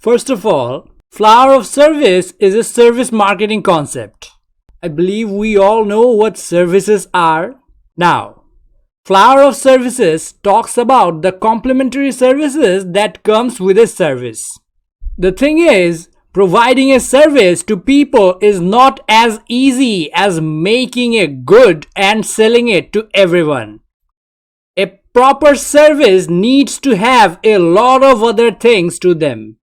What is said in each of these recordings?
First of all, flower of service is a service marketing concept. I believe we all know what services are. Now, flower of services talks about the complementary services that comes with a service. The thing is, providing a service to people is not as easy as making a good and selling it to everyone. A proper service needs to have a lot of other things to them.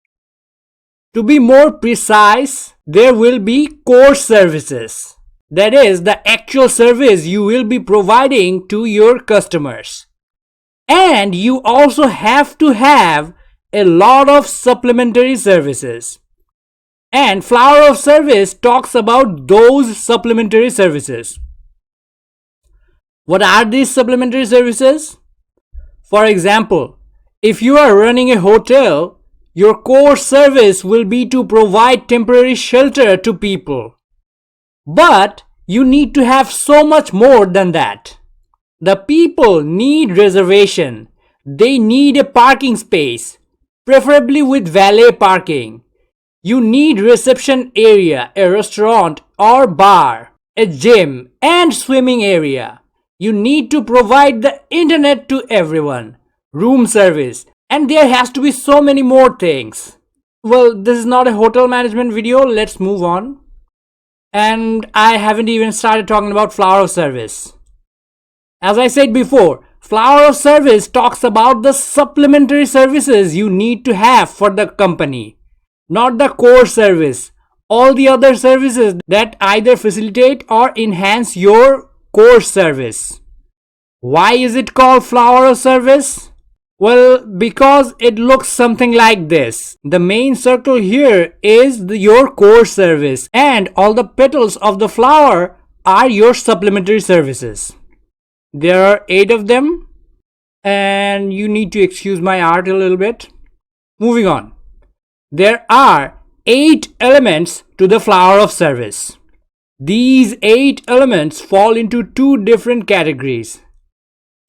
To be more precise, there will be core services. That is the actual service you will be providing to your customers. And you also have to have a lot of supplementary services. And flower of service talks about those supplementary services. What are these supplementary services? For example, if you are running a hotel, your core service will be to provide temporary shelter to people. But you need to have so much more than that. The people need reservation. They need a parking space, preferably with valet parking. You need reception area, a restaurant or bar, a gym and swimming area. You need to provide the internet to everyone, room service, and there has to be so many more things. Well, this is not a hotel management video. Let's move on. And I haven't even started talking about flower of service. As I said before, flower of service talks about the supplementary services you need to have for the company, not the core service. All the other services that either facilitate or enhance your core service. Why is it called flower of service? Well, because it looks something like this. The main circle here is your core service, and all the petals of the flower are your supplementary services. There are 8 of them, and you need to excuse my art a little bit. Moving on. There are 8 elements to the flower of service. These 8 elements fall into 2 different categories.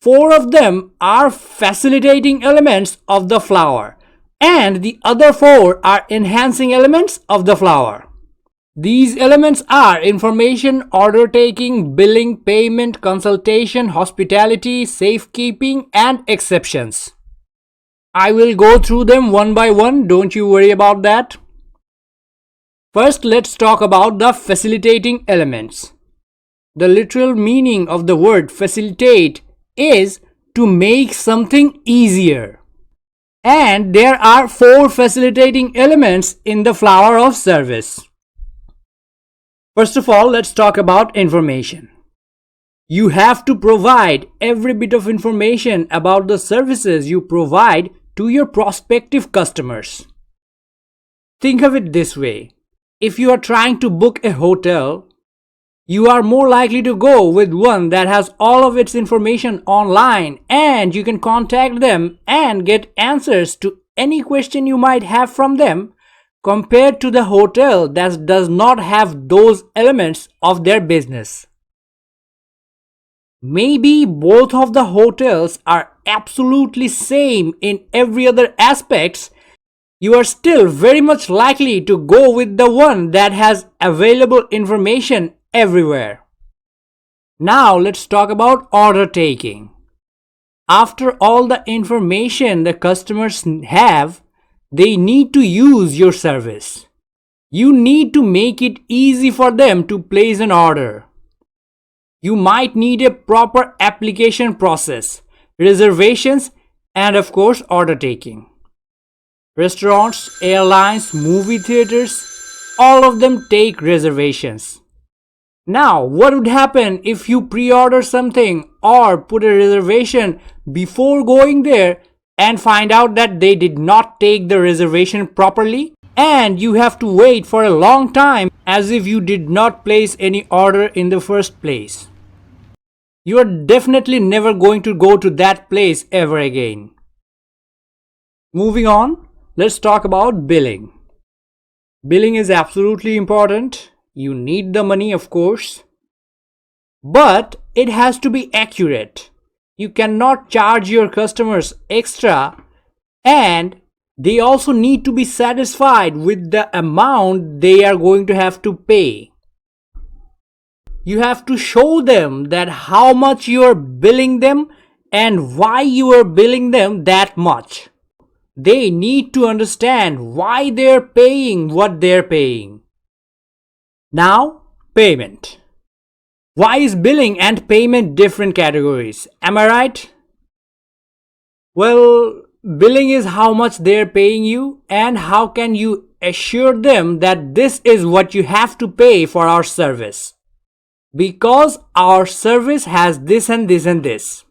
4 of them are facilitating elements of the flower, and the other 4 are enhancing elements of the flower. These elements are information, order taking, billing, payment, consultation, hospitality, safekeeping, and exceptions. I will go through them one by one, don't you worry about that. First, let's talk about the facilitating elements. The literal meaning of the word facilitate is to make something easier. And there are 4 facilitating elements in the flower of service. First of all, let's talk about information. You have to provide every bit of information about the services you provide to your prospective customers. Think of it this way. If you are trying to book a hotel, you are more likely to go with one that has all of its information online, and you can contact them and get answers to any question you might have from them, compared to the hotel that does not have those elements of their business. Maybe both of the hotels are absolutely same in every other aspects. You are still very much likely to go with the one that has available information everywhere. Now let's talk about order taking. After all the information the customers have, they need to use your service. You need to make it easy for them to place an order. You might need a proper application process, reservations, and of course order taking. Restaurants, airlines, movie theaters, all of them take reservations. Now, what would happen if you pre-order something or put a reservation before going there and find out that they did not take the reservation properly, and you have to wait for a long time as if you did not place any order in the first place? You are definitely never going to go to that place ever again. Moving on, let's talk about billing. Billing is absolutely important. You need the money, of course, but it has to be accurate. You cannot charge your customers extra and They also need to be satisfied with the amount they are going to have to pay. You have to show them that how much you are billing them and why you are billing them that much. They need to understand why they're paying what they're paying. Now, payment. Why is billing and payment different categories? Am I right? Well, billing is how much they're paying you and how can you assure them that this is what you have to pay for our service. Because our service has this and this and this.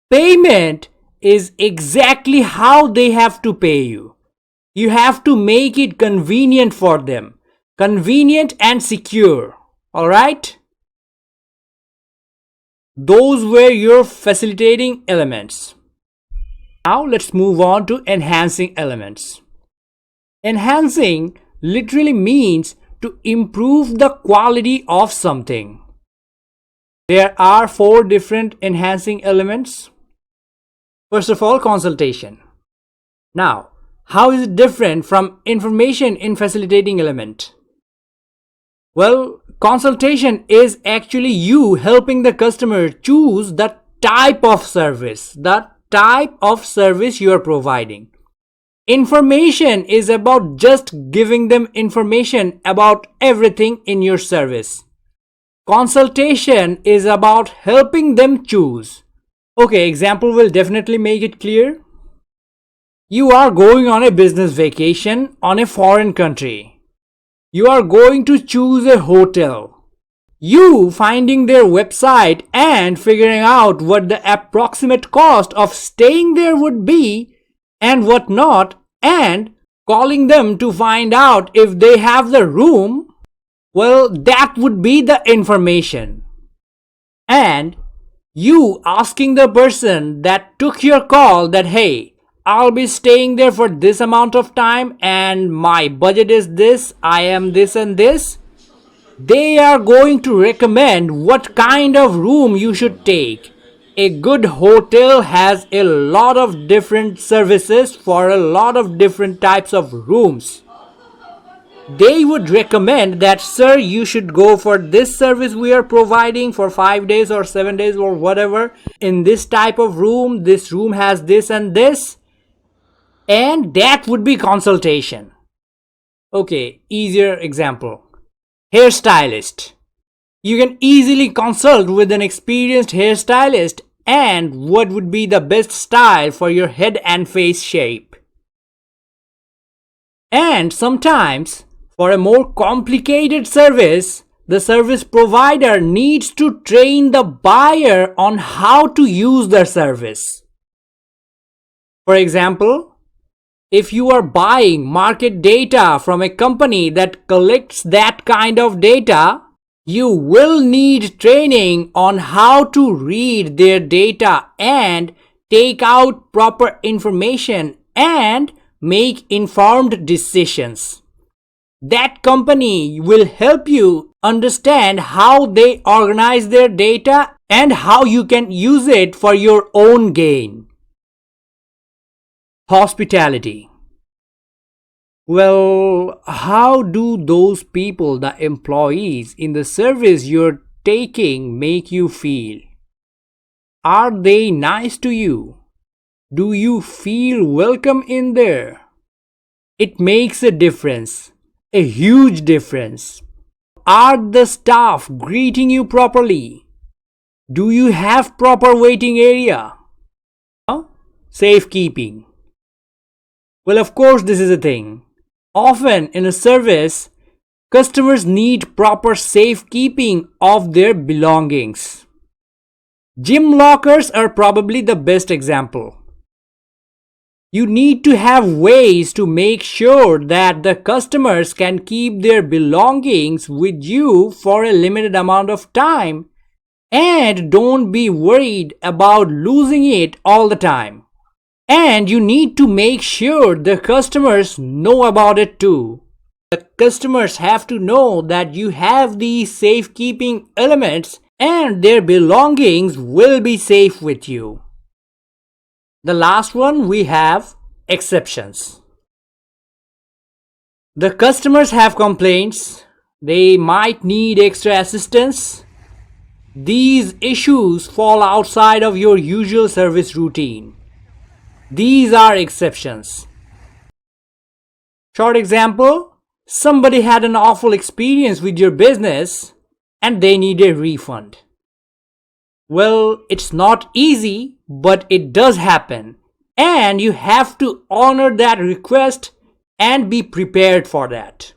Payment is exactly how they have to pay you. You have to make it convenient for them. Convenient and secure. Alright? Those were your facilitating elements. Now let's move on to enhancing elements. Enhancing literally means to improve the quality of something. There are 4 different enhancing elements. First of all, consultation. Now, how is it different from information in facilitating element? Well, consultation is actually you helping the customer choose the type of service you are providing. Information is about just giving them information about everything in your service. Consultation is about helping them choose. Okay, example will definitely make it clear. You are going on a business vacation on a foreign country. You are going to choose a hotel. You finding their website and figuring out what the approximate cost of staying there would be and what not, and calling them to find out if they have the room, well, that would be the information. And you asking the person that took your call that, hey, I'll be staying there for this amount of time and my budget is this, I am this and this. They are going to recommend what kind of room you should take. A good hotel has a lot of different services for a lot of different types of rooms. They would recommend that, sir, you should go for this service we are providing for 5 days or 7 days or whatever. In this type of room, this room has this and this. And that would be consultation. Okay, easier example. Hairstylist. You can easily consult with an experienced hairstylist and what would be the best style for your head and face shape. And sometimes, for a more complicated service, the service provider needs to train the buyer on how to use the service. For example, if you are buying market data from a company that collects that kind of data, you will need training on how to read their data and take out proper information and make informed decisions. That company will help you understand how they organize their data and how you can use it for your own gain. Hospitality. Well, how do those people, the employees in the service you're taking, make you feel? Are they nice to you? Do you feel welcome in there? It makes a difference, a huge difference. Are the staff greeting you properly? Do you have proper waiting area? Safekeeping. Well, of course, this is a thing. Often in a service, customers need proper safekeeping of their belongings. Gym lockers are probably the best example. You need to have ways to make sure that the customers can keep their belongings with you for a limited amount of time and don't be worried about losing it all the time. And you need to make sure the customers know about it too. The customers have to know that you have these safekeeping elements and their belongings will be safe with you. The last one we have exceptions. The customers have complaints. They might need extra assistance. These issues fall outside of your usual service routine. These are exceptions. Short example, somebody had an awful experience with your business and they need a refund. Well, it's not easy, but it does happen, and you have to honor that request and be prepared for that.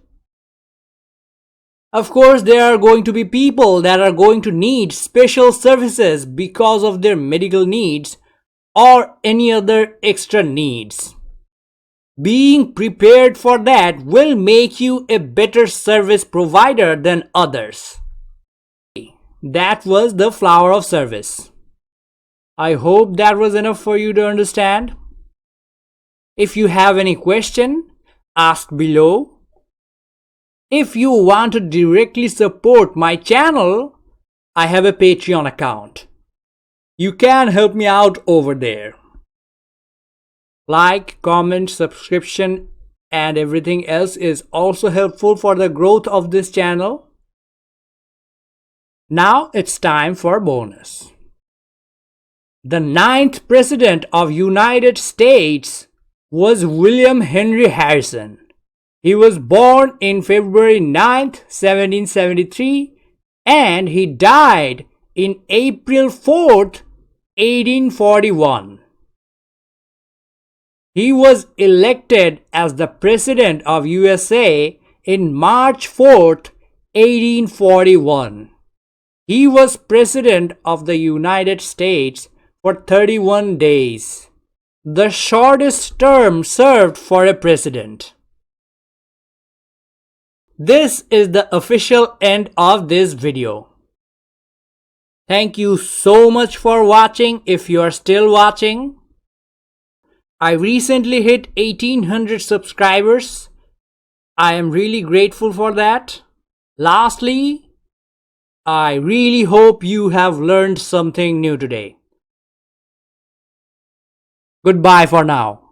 Of course, there are going to be people that are going to need special services because of their medical needs or any other extra needs. Being prepared for that will make you a better service provider than others. That was the flower of service. I hope that was enough for you to understand. If you have any question, ask below. If you want to directly support my channel, I have a Patreon account. You can help me out over there. Like, comment, subscription, and everything else is also helpful for the growth of this channel. Now it's time for bonus. The 9th President of United States was William Henry Harrison. He was born in February 9th, 1773, and he died in April 4th, 1841. He was elected as the President of USA in March 4th, 1841. He was President of the United States for 31 days, the shortest term served for a president. This is the official end of this video. Thank you so much for watching if you are still watching. I recently hit 1800 subscribers. I am really grateful for that. Lastly, I really hope you have learned something new today. Goodbye for now.